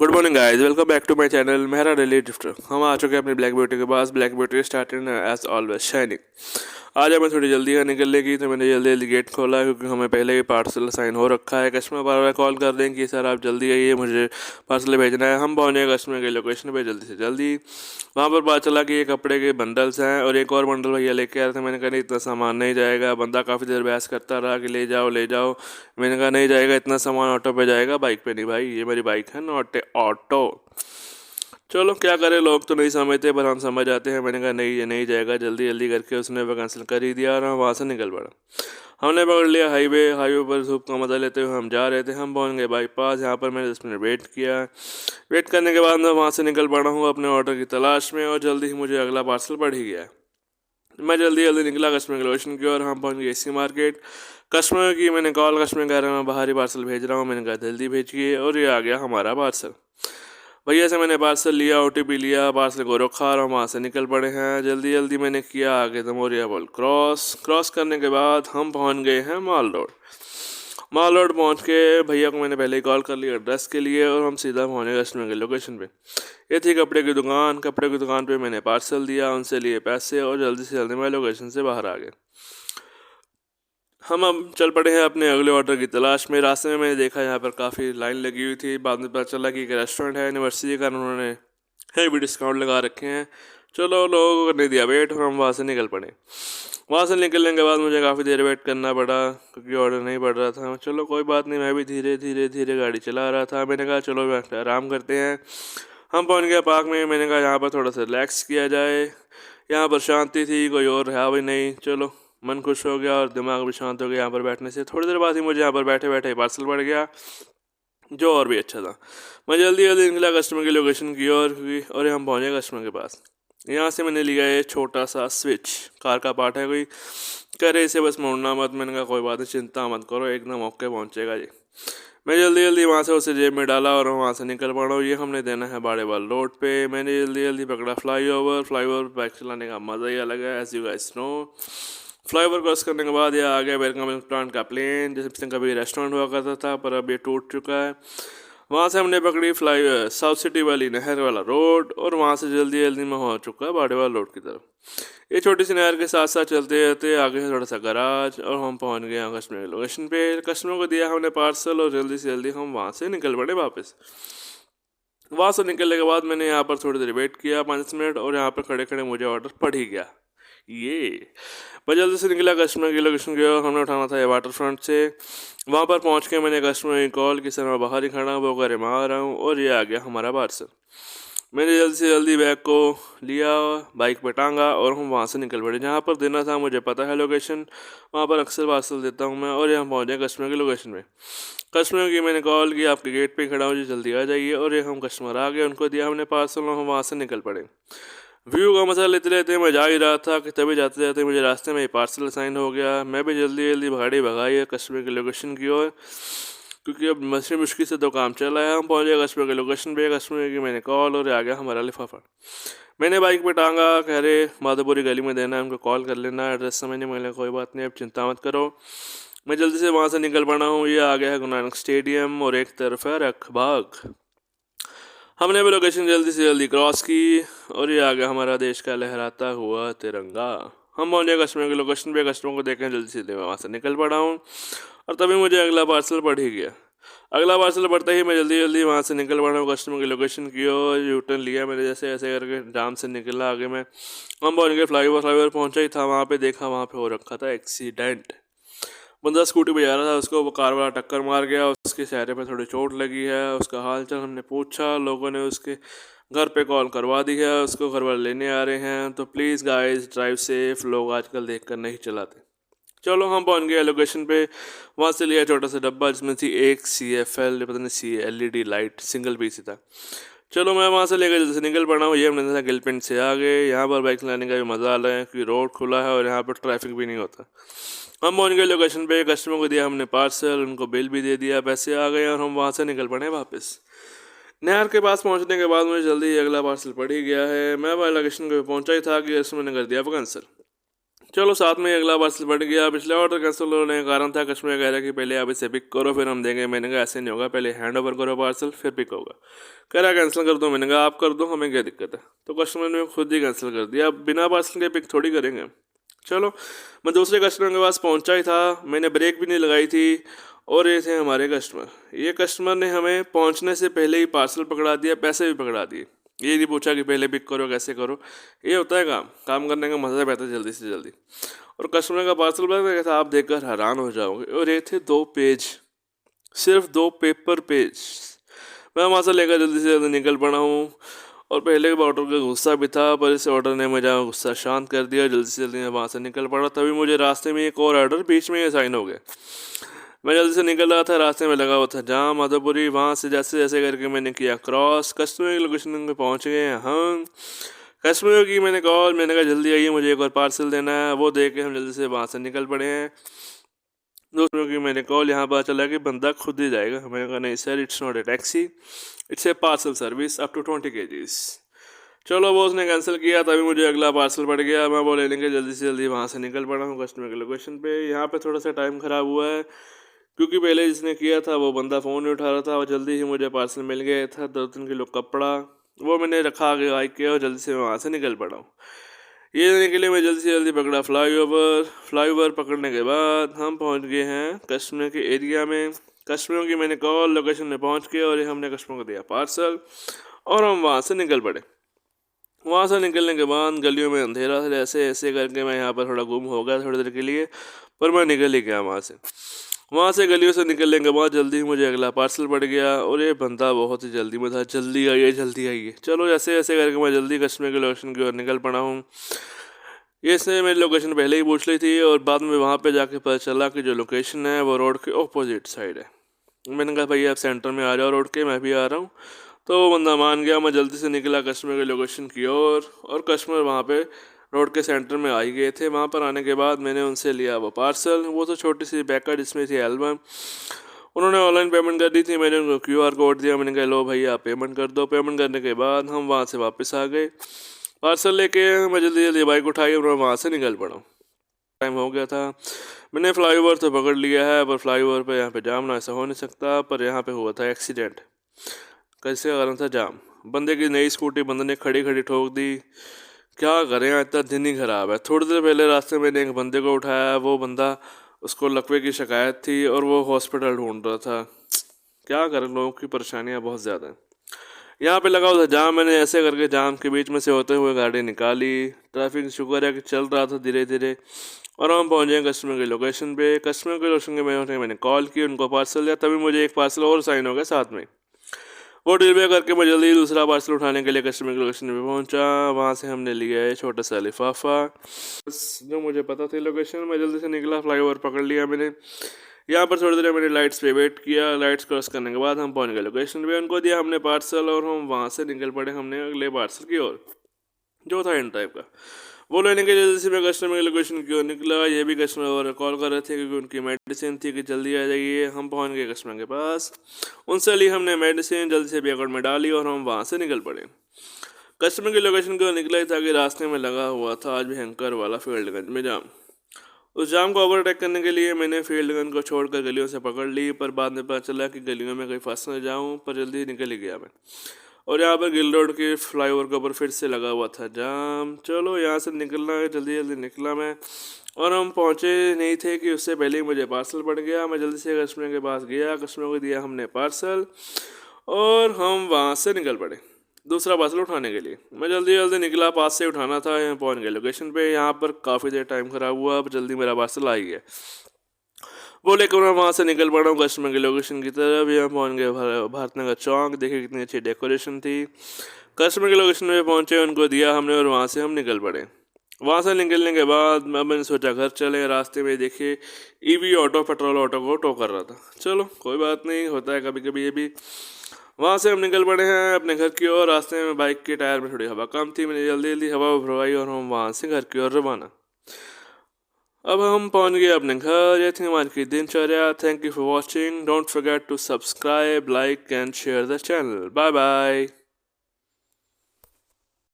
Good morning guys, welcome back to my channel Mehra daily drifter. हम आ चुके हैं अपनी ब्लैक ब्यूटी के पास। Black beauty started as always shining. आज हमें थोड़ी जल्दी है निकलने की, तो मैंने जल्दी जल्दी गेट खोला क्योंकि हमें पहले ही पार्सल साइन हो रखा है। कस्टमर बार बार कॉल कर रहे हैं कि सर आप जल्दी आइए, मुझे पार्सल भेजना है। हम पहुँचे कस्टमर की लोकेशन पे जल्दी से जल्दी। वहाँ पर पता चला कि ये कपड़े के बंडल्स हैं और एक और बंडल भैया लेके आ रहे थे। मैंने कहा नहीं, इतना सामान नहीं जाएगा। बंदा काफ़ी देर बहस करता रहा कि ले जाओ ले जाओ। मैंने कहा नहीं जाएगा, इतना सामान ऑटो पे जाएगा, बाइक पे नहीं भाई, ये मेरी बाइक है नॉट ए ऑटो। चलो क्या करें, लोग तो नहीं समझते पर हम समझ आते हैं। मैंने कहा नहीं, ये नहीं जाएगा। जल्दी जल्दी करके उसने वो कैंसिल कर ही दिया और हम वहाँ से निकल पड़ा। हमने पकड़ लिया हाईवे। हाईवे पर धूप का मजा लेते हुए हम जा रहे थे। हम पहुँच गए बाईपास। यहाँ पर मैंने 10 मिनट वेट किया। वेट करने के बाद मैं वहाँ से निकल पड़ा हूँ अपने ऑर्डर की तलाश में, और जल्दी ही मुझे अगला पार्सल पड़ ही गया। मैं जल्दी जल्दी निकला कस्टमर के लोकेशन की ओर। हम पहुँच गए इसी मार्केट। कस्टमर की मैंने कॉल, कस्टमर कह रहे हैं मैं बाहर ही पार्सल भेज रहा हूँ। मैंने कहा जल्दी भेजिए, और ये आ गया हमारा पार्सल। भैया से मैंने पार्सल लिया, ओटीपी लिया, पार्सल को रखा और हम वहाँ से निकल पड़े हैं। जल्दी जल्दी मैंने किया आगे दमोरिया पुल क्रॉस। क्रॉस करने के बाद हम पहुँच गए हैं माल रोड। माल रोड पहुँच के भैया को मैंने पहले ही कॉल कर लिया एड्रेस के लिए, और हम सीधा पहुँचे कस्टमर के लोकेशन पे। ये थी कपड़े की दुकान। कपड़े की दुकान पे मैंने पार्सल दिया, उनसे लिए पैसे, और जल्दी से जल्दी मैं लोकेशन से बाहर आ गए। हम अब चल पड़े हैं अपने अगले ऑर्डर की तलाश में। रास्ते में मैंने देखा यहाँ पर काफ़ी लाइन लगी हुई थी। बाद में पता चला कि एक रेस्टोरेंट है यूनिवर्सिटी का, उन्होंने हैवी डिस्काउंट लगा रखे हैं। चलो लोगों को करने दिया वेट, और हम वहाँ से निकल पड़े। वहाँ से निकलने के बाद मुझे काफ़ी देर वेट करना पड़ा क्योंकि ऑर्डर नहीं बढ़ रहा था। चलो कोई बात नहीं, मैं भी धीरे धीरे धीरे गाड़ी चला रहा था। मैंने कहा चलो आराम करते हैं। हम पहुँच गए पार्क में। मैंने कहा यहाँ पर थोड़ा सा रिलैक्स किया जाए। यहाँ पर शांति थी, कोई और रहा भी नहीं। चलो मन खुश हो गया और दिमाग भी शांत हो गया यहाँ पर बैठने से। थोड़ी देर बाद ही मुझे यहाँ पर बैठे बैठे पार्सल पड़ गया, जो और भी अच्छा था। मैं जल्दी जल्दी निकला कस्टमर की लोकेशन की ओर, और हम पहुँचे कस्टमर के पास। यहाँ से मैंने लिया ये छोटा सा स्विच, कार का पार्ट है कोई। कह रहे इसे बस मोड़ना मत। मैंने कहा कोई बात नहीं, चिंता मत करो, एकदम ओके पहुँचेगा जी। मैं जल्दी जल्दी वहाँ से उसे जेब में डाला और वहाँ से निकल पड़ा हूँ। ये हमने देना है बाड़ेवाल रोड पे। मैंने जल्दी जल्दी पकड़ा फ्लाईओवर। फ्लाईओवर बाइक चलाने का मज़ा ही अलग है, as you guys know. Flyover cross करने के बाद ये आ गया वेलकम प्लांट का प्लेन, जैसे कभी रेस्टोरेंट हुआ करता था पर अब ये टूट चुका है। वहाँ से हमने पकड़ी फ्लाई साउथ सिटी वाली नहर वाला रोड, और वहाँ से जल्दी जल्दी में हो चुका है बाड़ेवाल रोड की तरफ। ये छोटी सी नहर के साथ साथ चलते रहते आगे है थोड़ा सा गराज, और हम पहुँच गए यहाँ कस्टमर की लोकेशन पे। कस्टमर को दिया हमने पार्सल, और जल्दी से जल्दी हम वहाँ से निकल पड़े वापस। वहाँ से निकलने के बाद मैंने यहाँ पर थोड़ी देर वेट किया, 5 मिनट, और यहाँ पर खड़े खड़े मुझे ऑर्डर पड़ ही गया। ये मैं जल्दी से निकला कस्टमर की लोकेशन की ओर। हमने उठाना था ये वाटर फ्रंट से। वहाँ पर पहुँच के मैंने कस्टमर की कॉल कि सर मैं बाहर ही खड़ा हूँ, वो करे मैं आ रहा हूँ, और ये आ गया हमारा पार्सल। मैंने जल्दी से जल्दी बैग को लिया, बाइक पे टांगा, और हम वहाँ से निकल पड़े। जहाँ पर देना था मुझे पता है लोकेशन, वहाँ पर अक्सर पार्सल देता हूँ मैं, और यहाँ पहुँचे कस्टमर की लोकेशन पे। कस्टमर की मैंने कॉल की, आपके गेट पे ही खड़ा हूँ जी, जल्दी आ जाइए, और ये हम कस्टमर आ गए, उनको दिया हमने पार्सल, और हम वहाँ से निकल पड़े। व्यू का मजा लेते लेते मैं जा ही रहा था कि तभी जाते जाते मुझे रास्ते में ही पार्सल असाइन हो गया। मैं भी जल्दी जल्दी भाड़ी भगाई है कस्टमर के लोकेशन की ओर, क्योंकि अब मुश्किल मुश्किल से तो काम चल रहा है। हम पहुँचे कस्टमर के लोकेशन पे। कस्टमर की मैंने कॉल, और आ गया हमारा लिफाफा। मैंने बाइक पे टांगा, कह रहे माधोपुरी गली में देना है, उनको कॉल कर लेना, एड्रेस समझने। मैंने कोई बात नहीं, अब चिंता मत करो। मैं जल्दी से वहाँ से निकल पड़ा हूँ। ये आ गया है गुरु नानक स्टेडियम, और एक तरफ है रखबाग। हमने भी लोकेशन जल्दी से जल्दी क्रॉस की, और ये आ गया हमारा देश का लहराता हुआ तिरंगा। हम पहुंचे कस्टमर की लोकेशन पे। कस्टमर को देखें जल्दी से मैं वहाँ से निकल पड़ा हूँ, और तभी मुझे अगला पार्सल पड़ ही गया। अगला पार्सल पड़ते ही मैं जल्दी जल्दी वहाँ से निकल पड़ा हूँ कस्टमर की लोकेशन की ओर। यू टर्न लिया मैंने, जैसे ऐसे करके जाम से निकला आगे मैं। हम पहुँच गए फ्लाईओवर। फ्लाईओवर पहुँचा ही था, वहाँ पे देखा, वहाँ पे हो रखा था एक्सीडेंट। बंदा स्कूटी पे जा रहा था, उसको वो कार वाला टक्कर मार गया। उसके चेहरे पे थोड़ी चोट लगी है। उसका हाल चाल हमने पूछा, लोगों ने उसके घर पे कॉल करवा दी है, उसको घर वाले लेने आ रहे हैं। तो प्लीज़ गाइस ड्राइव सेफ, लोग आजकल देख कर नहीं चलाते। चलो हम पहुंच गए लोकेशन पे। वहाँ से लिया छोटा सा डब्बा, जिसमें थी एक CFL, पता नहीं LED लाइट, सिंगल पीस ही था। चलो मैं वहाँ से लेकर जल्दी से निकल पड़ा हूँ। ये हमने देखा गिल पिंड से आ गए। यहाँ पर बाइक चलाने का भी मज़ा आ रहा है क्योंकि रोड खुला है और यहाँ पर ट्रैफिक भी नहीं होता। हम पहुँच गए लोकेशन पे। कस्टमर को दिया हमने पार्सल, उनको बिल भी दे दिया, पैसे आ गए, और हम वहाँ से निकल पड़े वापस। नहर के पास पहुँचने के बाद मुझे जल्दी ही अगला पार्सल पड़ ही गया है। मैं वह लोकेशन पे पहुँचा ही था कि कस्टमर ने कर दिया कैंसिल। चलो साथ में अगला पार्सल बढ़ गया। पिछले ऑर्डर कैंसिल होने का कारण था कस्टमर कह रहा कि पहले आप इसे पिक करो फिर हम देंगे। मैंने कहा ऐसे नहीं होगा, पहले हैंड ओवर करो पार्सल फिर पिक होगा। कह रहा कैंसिल कर दो। मैंने कहा आप कर दो, हमें क्या दिक्कत है। तो कस्टमर ने खुद ही कैंसिल कर दिया। अब बिना पार्सल के पिक थोड़ी करेंगे। चलो मैं दूसरे कस्टमर के पास पहुंचा ही था, मैंने ब्रेक भी नहीं लगाई थी और ये थे हमारे कस्टमर। ये कस्टमर ने हमें पहुंचने से पहले ही पार्सल पकड़ा दिया, पैसे भी पकड़ा दिए। ये नहीं पूछा कि पहले पिक करो कैसे करो। ये होता है काम करने का मज़ा रहता है जल्दी से जल्दी। और कस्टमर का पार्सल बैग था, आप देखकर हैरान हो जाओगे। और ये थे 2 पेज, सिर्फ 2 पेपर पेज। मैं वहाँ से लेकर जल्दी से जल्दी निकल पड़ा हूँ। और पहले के ऑर्डर का गुस्सा भी था, पर इस ऑर्डर ने मुझे गुस्सा शांत कर दिया। जल्दी से जल्दी मैं वहाँ से निकल पड़ा। तभी मुझे रास्ते में एक और ऑर्डर बीच में असाइन हो गया। मैं जल्दी से निकल रहा था, रास्ते में लगा हुआ था जाम माधोपुरी। वहाँ से जैसे जैसे करके मैंने किया क्रॉस, कस्टमर की लोकेशन पे पहुँच गए हम। कस्टमर की मैंने कॉल, मैंने कहा जल्दी आइए मुझे एक और पार्सल देना है। वो दे के हम जल्दी से वहाँ से निकल पड़े हैं। दोस्तों की मैंने कॉल, यहाँ पता चला कि बंदा खुद ही जाएगा। मैंने कहा नहीं sir, it's not a taxi, it's a parcel service up to 20 kgs। चलो वो उसने कैंसिल किया। तभी मुझे अगला पार्सल पड़ गया। मैं वो लेने के जल्दी से जल्दी वहाँ से निकल पड़ा हूँ कस्टमर के लोकेशन पे। यहाँ पे थोड़ा सा टाइम ख़राब हुआ है क्योंकि पहले जिसने किया था वो बंदा फ़ोन नहीं उठा रहा था और जल्दी ही मुझे पार्सल मिल गया था। 2-3 किलो कपड़ा वो मैंने रखा आगे बाइक के और जल्दी से वहाँ से निकल पड़ा हूँ। ये लेने के लिए मैं जल्दी से जल्दी पकड़ा फ्लाईओवर पकड़ने के बाद हम पहुँच गए हैं कस्टमर के एरिया में। कस्टमर की मैंने कॉल, लोकेशन में पहुँच के और ये हमने कस्टमर को दिया पार्सल और हम वहाँ से निकल पड़े। वहाँ से निकलने के बाद गलियों में अंधेरा था, ऐसे ऐसे करके मैं यहाँ पर थोड़ा गुम हो गया थोड़ी देर के लिए, पर मैं निकल ही गया वहाँ से। वहाँ से गलियों से निकलने के बाद जल्दी ही मुझे अगला पार्सल पड़ गया और ये बंदा बहुत ही जल्दी में था, जल्दी आइए जल्दी आइए। चलो ऐसे ऐसे करके मैं जल्दी कस्टमर के लोकेशन की ओर निकल पड़ा हूँ। ये से मेरी लोकेशन पहले ही पूछ ली थी और बाद में वहाँ पे जाके पता चला कि जो लोकेशन है वो रोड के ऑपोजिट साइड है। मैंने कहा भैया आप सेंटर में आ जाओ रोड के, मैं भी आ रहा हूँ। तो वो बंदा मान गया। मैं जल्दी से निकला कस्टमर के लोकेशन की ओर और कस्टमर वहाँ पे रोड के सेंटर में आ ही गए थे। वहाँ पर आने के बाद मैंने उनसे लिया वो पार्सल। वो तो छोटी सी बैग जिसमें थी एल्बम। उन्होंने ऑनलाइन पेमेंट कर दी थी, मैंने उनको QR कोड दिया। मैंने कहा लो भैया आप पेमेंट कर दो। पेमेंट करने के बाद हम वहाँ से वापस आ गए। पार्सल लेके मैं जल्दी जल्दी बाइक उठाई और मैं वहाँ से निकल पड़ा। टाइम हो गया था। मैंने फ्लाईओवर तो पकड़ लिया है, पर फ्लाईओवर पे यहाँ पे जाम ना ऐसा हो नहीं सकता। पर यहाँ पे हुआ था एक्सीडेंट। कैसे कारण था जाम, बंदे की नई स्कूटी बंदे ने खड़ी खड़ी ठोक दी। क्या करें, इतना दिन ही खराब है। थोड़ी देर पहले रास्ते में एक बंदे को उठाया, वो बंदा उसको लकवे की शिकायत थी और वो हॉस्पिटल ढूंढ रहा था। क्या करें, लोगों की परेशानियाँ बहुत ज़्यादा हैं। यहाँ पे लगा हुआ था जाम। मैंने ऐसे करके जाम के बीच में से होते हुए गाड़ी निकाली। ट्रैफिक शुक्र है कि चल रहा था धीरे धीरे और हम पहुँचे कस्टमर के लोकेशन पे। कस्टमर के लोकेशन के मैंने कॉल की, उनको पार्सल दिया। तभी मुझे एक पार्सल और साइन हो गया साथ में। वो डिलीवर करके मैं जल्दी दूसरा पार्सल उठाने के लिए कस्टमर के लोकेशन पे पहुंचा। वहाँ से हमने लिया है छोटा सा लिफाफा। बस जो मुझे पता थी लोकेशन, मैं जल्दी से निकला, फ्लाईओवर पकड़ लिया मैंने। यहाँ पर थोड़ी देर मैंने लाइट्स पे वेट किया। लाइट्स क्रॉस करने के बाद हम पहुँच गए लोकेशन पे। उनको दिया हमने पार्सल और हम वहाँ से निकल पड़े हमने अगले पार्सल की ओर, जो था इन टाइप का। वो लेने के लिए जैसे मैं कस्टमर के लोकेशन की ओर निकला। ये भी कस्टमर और कॉल कर रहे थे क्योंकि उनकी मेडिसिन थी कि जल्दी आ जाइए। हम पहुंच गए कस्टमर के पास, उनसे ली हमने मेडिसिन, जल्दी से भी अकाउंट में डाली और हम वहाँ से निकल पड़े। कस्टमर की लोकेशन की ओर निकला ही था कि रास्ते में लगा हुआ था आज भयंकर वाला फील्डगंज में जाम। उस जाम को ओवरटेक करने के लिए मैंने फील्डगंज को छोड़कर गलियों से पकड़ ली, पर बाद में पता चला कि गलियों में कहीं फंस न जाऊँ, पर जल्दी निकल ही गया मैं। और यहाँ पर गिल रोड के फ्लाईओवर के ऊपर फिर से लगा हुआ था जाम। चलो यहाँ से निकलना है, जल्दी जल्दी निकला मैं और हम पहुँचे नहीं थे कि उससे पहले ही मुझे पार्सल पड़ गया। मैं जल्दी से कस्टमर के पास गया, कस्टमर को दिया हमने पार्सल और हम वहाँ से निकल पड़े दूसरा पार्सल उठाने के लिए। मैं जल्दी जल्दी निकला, पास से उठाना था। यहाँ पहुँच गए लोकेशन पे। यहाँ पर काफ़ी देर टाइम ख़राब हुआ, अब जल्दी मेरा पार्सल आ ही गया। वो लेकर मैं वहाँ से निकल पड़ा हूँ कस्टमर के लोकेशन की तरफ। यहाँ पहुँच गए भारत नगर चौक। देखिए कितनी अच्छी डेकोरेशन थी। कस्टमर के लोकेशन में पहुँचे, उनको दिया हमने और वहाँ से हम निकल पड़े। वहाँ से निकलने के बाद मैंने सोचा घर चले। रास्ते में देखिए EV ऑटो पेट्रोल ऑटो को टो कर रहा था। चलो कोई बात नहीं, होता है कभी कभी ये भी। वहाँ से हम निकल पड़े हैं अपने घर की ओर। रास्ते में बाइक के टायर में थोड़ी हवा कम थी, मैंने जल्दी जल्दी हवा भरवाई और हम वहाँ से घर की ओर रवाना। अब हम पहुंच गए अपने घर। ये थी हमारी की दिनचर्या। Thank you for watching. Don't forget to subscribe, like and share the channel. Bye bye.